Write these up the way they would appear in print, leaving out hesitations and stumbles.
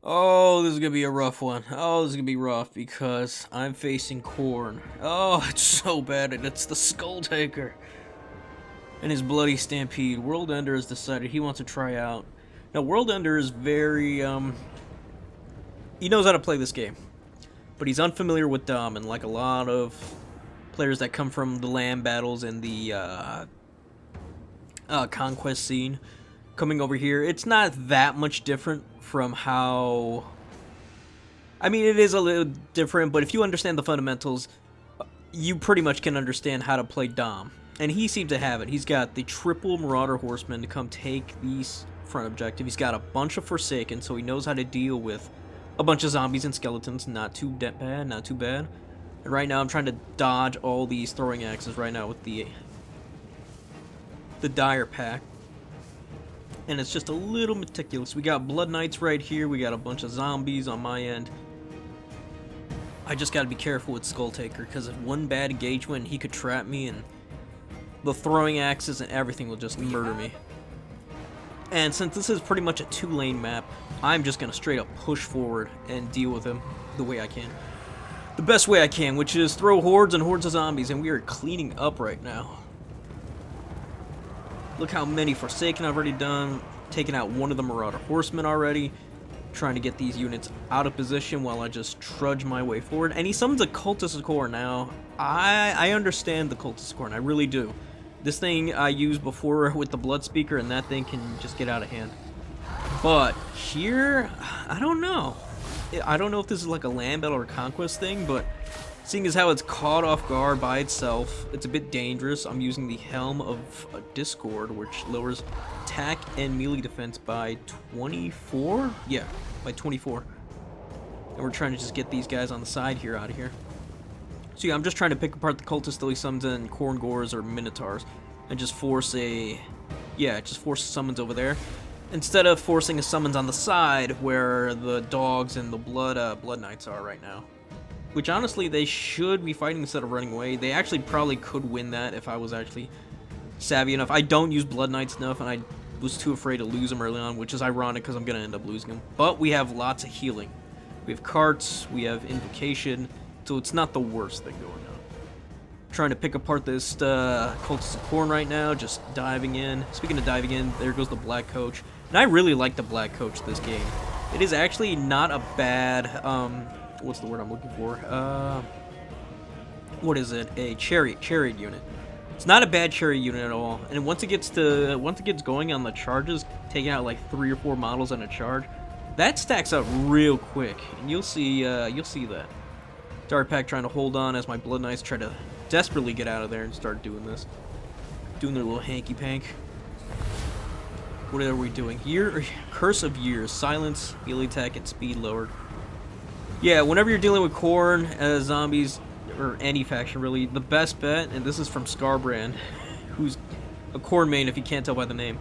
Oh, this is gonna be a rough one. Oh, this is gonna be rough because I'm facing Khorne. Oh, it's so bad, and it's the Skull Taker and his bloody stampede. WorldEnder has decided he wants to try out. Now, WorldEnder is very he knows how to play this game, but he's unfamiliar with Dom, and like a lot of players that come from the land battles and the conquest scene, coming over here, it's not that much different from how. I mean, it is a little different, but if you understand the fundamentals, you pretty much can understand how to play Dom. And he seemed to have it. He's got the triple Marauder Horsemen to come take the front objective. He's got a bunch of Forsaken, so he knows how to deal with a bunch of zombies and skeletons. Not too bad, not too bad. And right now I'm trying to dodge all these throwing axes right now with the Dire Pack. And it's just a little meticulous. We got Blood Knights right here. We got a bunch of zombies on my end. I just gotta be careful with Skull Taker, because if one bad engagement, he could trap me, and the throwing axes and everything will just murder me. And since this is pretty much a two-lane map, I'm just gonna straight up push forward and deal with him the way I can. The best way I can, which is throw hordes and hordes of zombies, and we are cleaning up right now. Look how many Forsaken I've already done. Taking out one of the Marauder Horsemen already. Trying to get these units out of position while I just trudge my way forward. And he summons a Cultist of Khorne now. I understand the Cultist of Khorne, I really do. This thing I used before with the Blood Speaker, and that thing can just get out of hand. But here, I don't know. I don't know if this is like a land battle or conquest thing, but seeing as how it's caught off guard by itself, it's a bit dangerous. I'm using the Helm of Discord, which lowers attack and melee defense by 24? Yeah, by 24. And we're trying to just get these guys on the side here out of here. So yeah, I'm just trying to pick apart the cultists till he summons in Khorne Gores or Minotaurs, and just force a... yeah, just force summons over there. Instead of forcing a summons on the side where the dogs and the Blood Knights are right now. Which honestly, they should be fighting instead of running away. They actually probably could win that if I was actually savvy enough. I don't use Blood Knights enough, and I was too afraid to lose them early on, which is ironic because I'm going to end up losing them. But we have lots of healing. We have carts, we have invocation, so it's not the worst thing going on. Trying to pick apart this Cultist of Khorne right now, just diving in. Speaking of diving in, there goes the Black Coach. And I really like the Black Coach this game. It is actually not a bad... what's the word I'm looking for? What is it? A chariot unit. It's not a bad chariot unit at all. And once it gets going on the charges, taking out like 3 or 4 models on a charge, that stacks up real quick. And you'll see that. Dark Pack trying to hold on as my Blood Knights try to desperately get out of there and start doing this. Doing their little hanky pank. What are we doing here? Curse of Years. Silence, melee attack, and speed lowered. Yeah, whenever you're dealing with Khorne, zombies, or any faction really, the best bet, and this is from Scarbrand, who's a Khorne main if you can't tell by the name,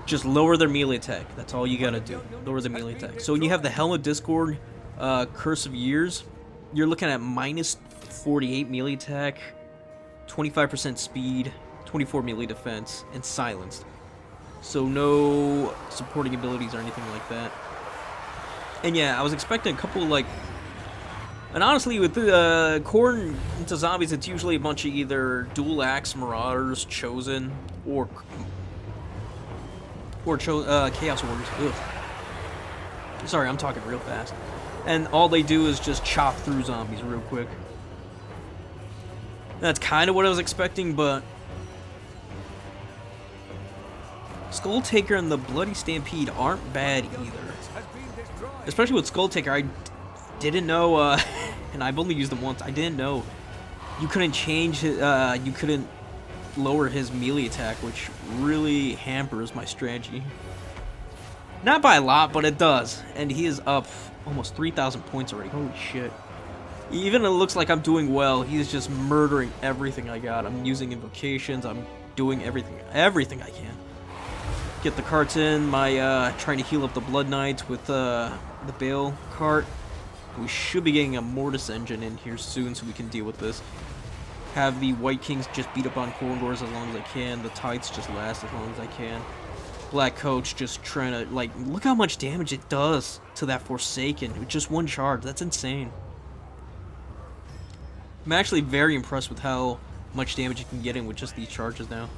just lower their melee attack. That's all you gotta do. Lower the melee attack. So when you have the Helm of Discord, Curse of Years, you're looking at minus 48 melee attack, 25% speed, 24 melee defense, and silenced. So no supporting abilities or anything like that. And yeah, I was expecting a couple like... And honestly, with the Khorne into zombies, it's usually a bunch of either dual axe Marauders, Chosen, or Chaos Warriors. Ugh. Sorry, I'm talking real fast. And all they do is just chop through zombies real quick. That's kind of what I was expecting, but... Skull Taker and the Bloody Stampede aren't bad either. Especially with Skull Taker, I didn't know, and I've only used them once, I didn't know you couldn't change, you couldn't lower his melee attack, which really hampers my strategy. Not by a lot, but it does. And he is up almost 3,000 points already. Holy shit. Even it looks like I'm doing well, he's just murdering everything I got. I'm using invocations, I'm doing everything I can. Get the carts in, my trying to heal up the Blood Knights with the Bale cart. We should be getting a Mortis engine in here soon so we can deal with this. Have the White Kings just beat up on Khorne Gores as long as I can. The Tides just last as long as I can. Black Coach just trying to, like, look how much damage it does to that Forsaken with just one charge. That's insane. I'm actually very impressed with how much damage you can get in with just these charges now.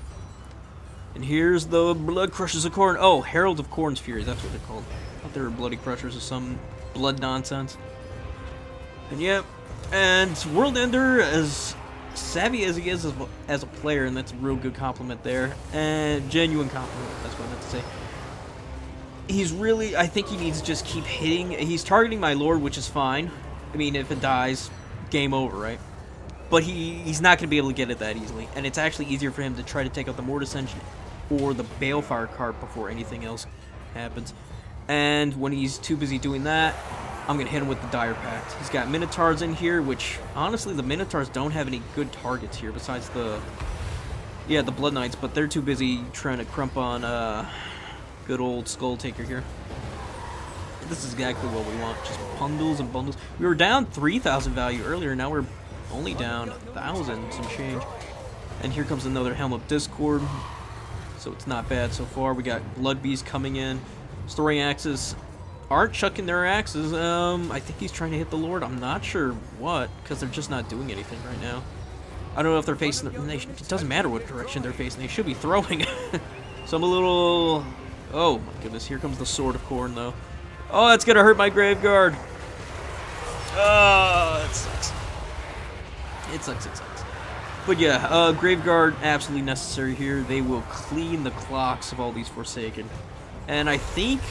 And here's the Blood Crushers of Khorne. Oh, Herald of Khorne's Fury, that's what they're called. I thought they were Bloody Crushers or some blood nonsense. And yep, and WorldEnder, as savvy as he is as a player, and that's a real good compliment there, and genuine compliment, that's what I meant to say. He's really, I think he needs to just keep hitting. He's targeting my Lord, which is fine. I mean, if it dies, game over, right? But he's not going to be able to get it that easily, and it's actually easier for him to try to take out the Mortis Engine or the Balefire cart before anything else happens. And when he's too busy doing that, I'm going to hit him with the Dire Pact. He's got Minotaurs in here, which, honestly, the Minotaurs don't have any good targets here besides the Blood Knights, but they're too busy trying to crump on good old Skull Taker here. This is exactly what we want, just bundles and bundles. We were down 3,000 value earlier, now we're only down 1,000 some change. And here comes another Helm of Discord, so it's not bad so far. We got Blood Beast coming in. Storing Axes aren't chucking their axes. I think he's trying to hit the Lord. I'm not sure what, because they're just not doing anything right now. I don't know if they're facing... It doesn't matter what direction they're facing. They should be throwing. So I'm a little... Oh, my goodness. Here comes the Sword of Khorne, though. Oh, that's going to hurt my Graveguard. Oh, it sucks. It sucks, it sucks. But yeah, Graveguard, absolutely necessary here. They will clean the clocks of all these Forsaken. And I think...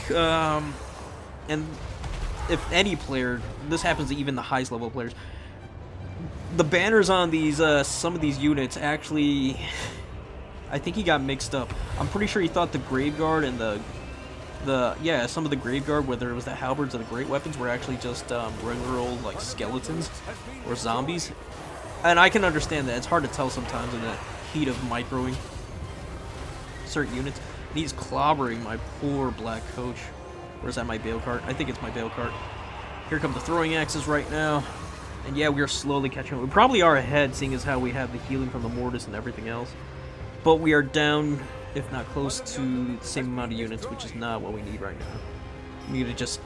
and if any player, this happens to even the highest level players, the banners on these some of these units actually, I think he got mixed up. I'm pretty sure he thought the Graveguard and some of the Graveguard, whether it was the halberds or the great weapons, were actually just regular old like skeletons or zombies. And I can understand that. It's hard to tell sometimes in the heat of microing certain units. And he's clobbering my poor Black Coach. Or is that my Bale Cart? I think it's my Bale Cart. Here come the Throwing Axes right now. And yeah, we are slowly catching up. We probably are ahead, seeing as how we have the healing from the Mortis and everything else. But we are down, if not close to the same amount of units, which is not what we need right now. We need to just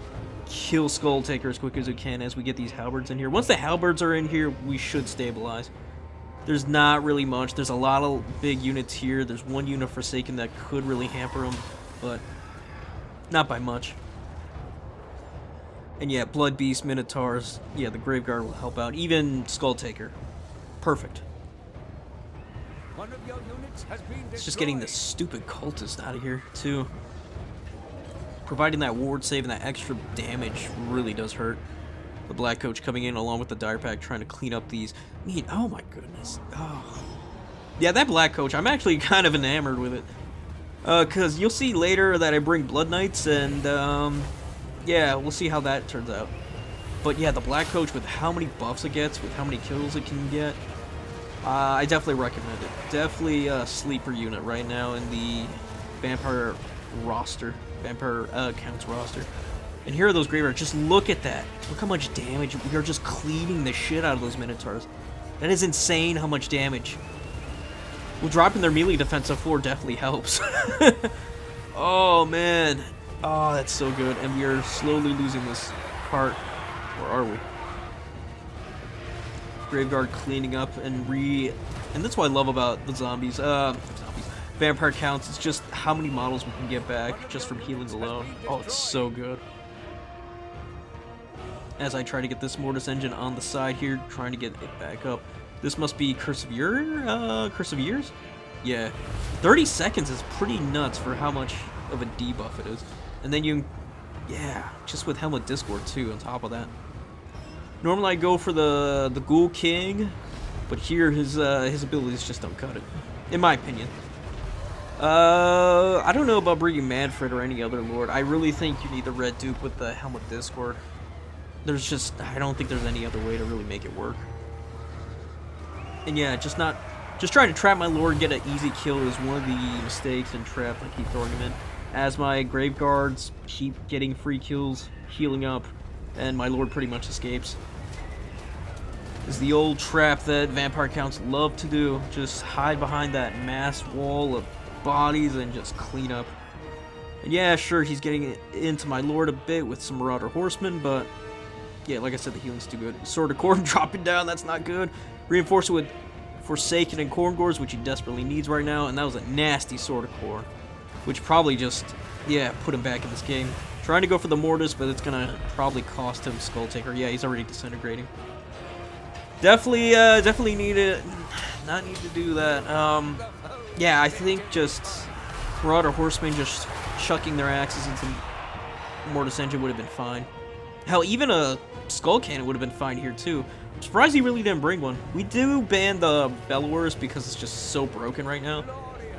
kill Skull Taker as quick as we can as we get these halberds in here. Once the halberds are in here, we should stabilize. There's not really much. There's a lot of big units here. There's one unit Forsaken that could really hamper them, but not by much. And yeah, Blood Beast, Minotaurs, yeah, the Graveguard will help out. Even Skull Taker. Perfect. One of your units has been destroyed. It's just getting this stupid cultist out of here, too. Providing that ward save and that extra damage really does hurt. The Black Coach coming in along with the Dire Pack trying to clean up these. I mean, oh my goodness. Oh. Yeah, that Black Coach, I'm actually kind of enamored with it. Because you'll see later that I bring Blood Knights, and yeah, we'll see how that turns out. But yeah, the Black Coach, with how many buffs it gets, with how many kills it can get, I definitely recommend it. Definitely a sleeper unit right now in the Vampire roster, Vampire Counts roster. And here are those Graveyards. Just look at that. Look how much damage. We are just cleaning the shit out of those Minotaurs. That is insane how much damage. Well, dropping their melee defense to 4 definitely helps. Oh, man. Oh, that's so good. And we are slowly losing this cart. Where are we? Graveguard cleaning up and that's what I love about the zombies. Vampire Counts. It's just how many models we can get back just from healings alone. Oh, it's so good. As I try to get this Mortis Engine on the side here, trying to get it back up. This must be Curse of Years? Yeah. 30 seconds is pretty nuts for how much of a debuff it is. And then yeah, just with Helmet Discord too on top of that. Normally I go for the Ghoul King, but here his abilities just don't cut it, in my opinion. I don't know about bringing Manfred or any other Lord. I really think you need the Red Duke with the Helmet Discord. I don't think there's any other way to really make it work. And yeah, just trying to trap my Lord, get an easy kill is one of the mistakes in trap. I keep throwing him in. As my Graveguards keep getting free kills, healing up, and my Lord pretty much escapes. Is the old trap that Vampire Counts love to do. Just hide behind that mass wall of bodies and just clean up. And yeah, sure, he's getting into my lord a bit with some Marauder Horsemen, but yeah, like I said, the healing's too good. Sword of Khorne dropping down, that's not good. Reinforce it with Forsaken and Khorngors, which he desperately needs right now, and that was a nasty Sword of Khorne, which probably just, yeah, put him back in this game. Trying to go for the Mortis, but it's gonna probably cost him Skull Taker. Yeah, he's already disintegrating. Definitely need to do that. Yeah, I think just Marauder Horsemen just chucking their axes into Mortis Engine would have been fine. Hell, even a Skull Cannon would have been fine here too. I'm surprised he really didn't bring one. We do ban the Bellowers because it's just so broken right now.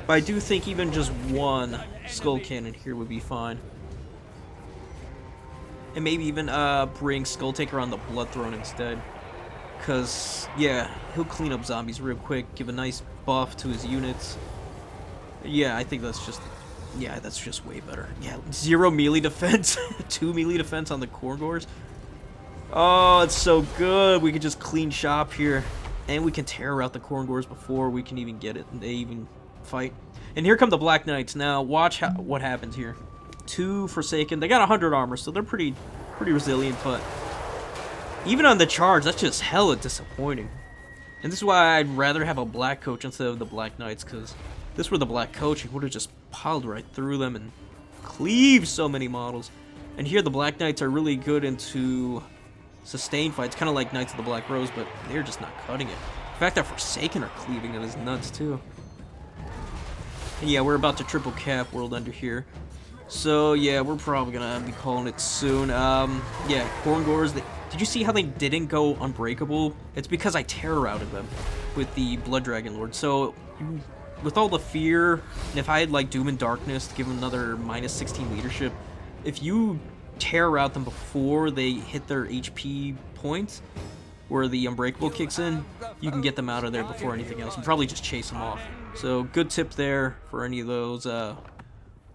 But I do think even just one Skull Cannon here would be fine. And maybe even bring Skull Taker on the Blood Throne instead. Because, yeah, he'll clean up zombies real quick, give a nice buff to his units. Yeah, I think that's just... Yeah, that's just way better. Yeah, 0 melee defense, 2 melee defense on the Khorngors. Oh, it's so good. We can just clean shop here. And we can tear out the Khorngors before we can even get it. And they even fight. And here come the Black Knights. Now, watch what happens here. 2 Forsaken. They got 100 armor, so they're pretty resilient, but... Even on the charge, that's just hella disappointing. And this is why I'd rather have a Black Coach instead of the Black Knights, because... This were the Black Coach, he would have just piled right through them and cleaved so many models. And here the Black Knights are really good into sustained fights, kind of like Knights of the Black Rose, but they're just not cutting it. The fact that Forsaken are cleaving it is nuts too. And yeah, we're about to triple cap WorldEnder here. So yeah, we're probably gonna be calling it soon. Yeah, Khorngors, did you see how they didn't go unbreakable? It's because I terror routed them with the Blood Dragon Lord. So with all the fear, and if I had like Doom and Darkness to give them another minus 16 leadership, if you tear route them before they hit their HP points, where the Unbreakable kicks in, you can get them out of there before anything else, and probably just chase them off. So good tip there for any of those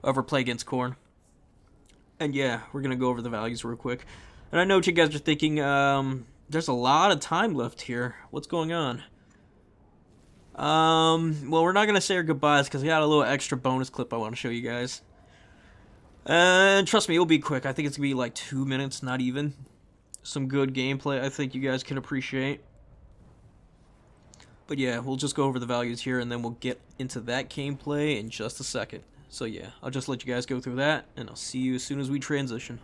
ever play against Khorne. And yeah, we're gonna go over the values real quick. And I know what you guys are thinking. There's a lot of time left here. What's going on? Well, we're not gonna say our goodbyes because I got a little extra bonus clip I want to show you guys. And trust me, it'll be quick. I think it's gonna be like 2 minutes, not even. Some good gameplay I think you guys can appreciate. But yeah, we'll just go over the values here and then we'll get into that gameplay in just a second. So yeah, I'll just let you guys go through that and I'll see you as soon as we transition.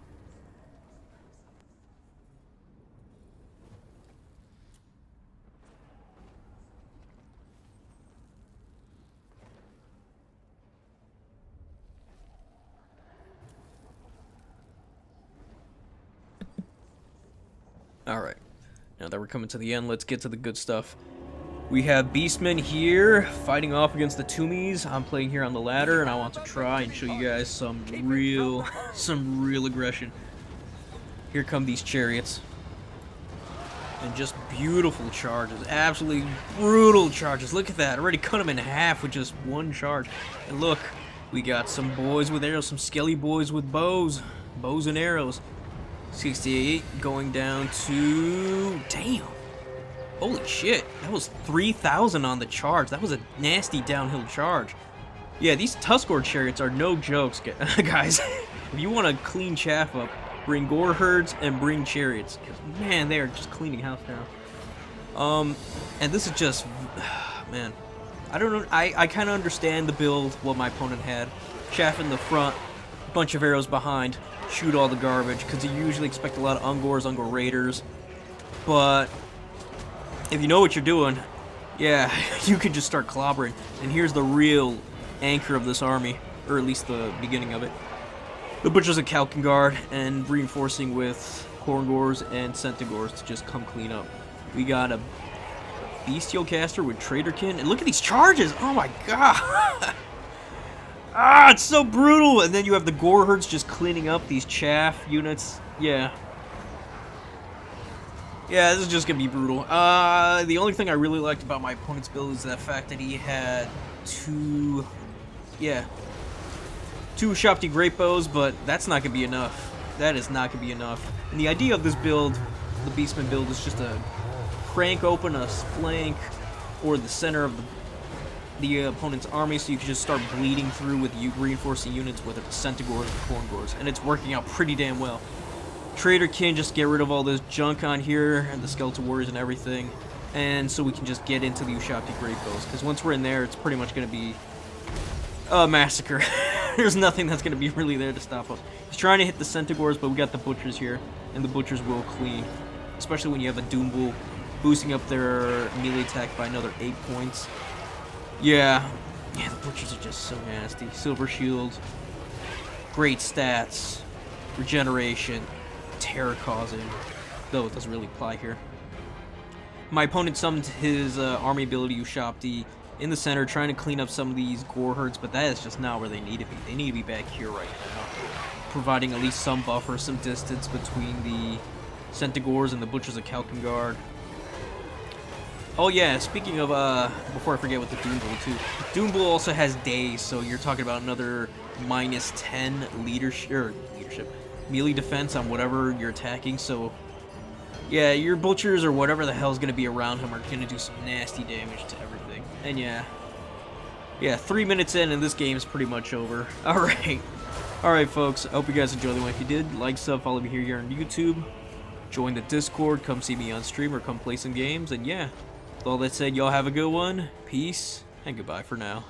Alright, now that we're coming to the end, let's get to the good stuff. We have Beastmen here, fighting off against the Toommies. I'm playing here on the ladder, and I want to try and show you guys some real aggression. Here come these chariots. And just beautiful charges, absolutely brutal charges. Look at that, already cut them in half with just one charge. And look, we got some boys with arrows, some skelly boys with bows and arrows. 68 going down to... Damn. Holy shit. That was 3,000 on the charge. That was a nasty downhill charge. Yeah, these Tuskor chariots are no jokes, guys. If you want to clean chaff up, bring gore herds and bring chariots. Because, man, they are just cleaning house down. And this is just... Man. I don't know. I kind of understand the build, what my opponent had. Chaff in the front, bunch of arrows behind. Shoot all the garbage, because you usually expect a lot of Ungors, Ungor Raiders. But if you know what you're doing, yeah, you can just start clobbering. And here's the real anchor of this army, or at least the beginning of it. The Butchers of Kalkengard, and reinforcing with Khorngors and Centaurs to just come clean up. We got a Bestial Caster with Traderkin, and look at these charges! Oh my god! Ah, it's so brutal! And then you have the Gore Herds just cleaning up these chaff units. Yeah. Yeah, this is just gonna be brutal. The only thing I really liked about my opponent's build is the fact that he had two Shopti Great Bows, but that's not gonna be enough. That is not gonna be enough. And the idea of this build, the Beastman build, is just to crank open a flank or the center of the opponent's army, so you can just start bleeding through with reinforcing units, whether it's Centaurs or Khorne, and it's working out pretty damn well. Trader can just get rid of all this junk on here, and the Skeleton Warriors and everything, and so we can just get into the Ushabti Great Bows, because once we're in there, it's pretty much going to be a massacre. There's nothing that's going to be really there to stop us. He's trying to hit the Centaurs, but we got the Butchers here, and the Butchers will clean, especially when you have a Doom Bull boosting up their melee attack by another 8 points. Yeah, the Butchers are just so nasty. Silver Shield, great stats, regeneration, terror causing, though it doesn't really apply here. My opponent summoned his army ability Ushabti in the center, trying to clean up some of these gore herds, but that is just not where they need to be. They need to be back here right now, providing at least some buffer, some distance between the Centaurs and the Butchers of Kalkengard. Oh yeah, speaking of, before I forget with the Doom Bull too, Doom Bull also has days, so you're talking about another minus 10 leadership, melee defense on whatever you're attacking, so yeah, your Butchers or whatever the hell's gonna be around him are gonna do some nasty damage to everything. And yeah, 3 minutes in and this game is pretty much over. Alright folks, I hope you guys enjoyed the one. If you did, like, sub, follow me here on YouTube, join the Discord, come see me on stream or come play some games, and yeah, with all that said, y'all have a good one, peace, and goodbye for now.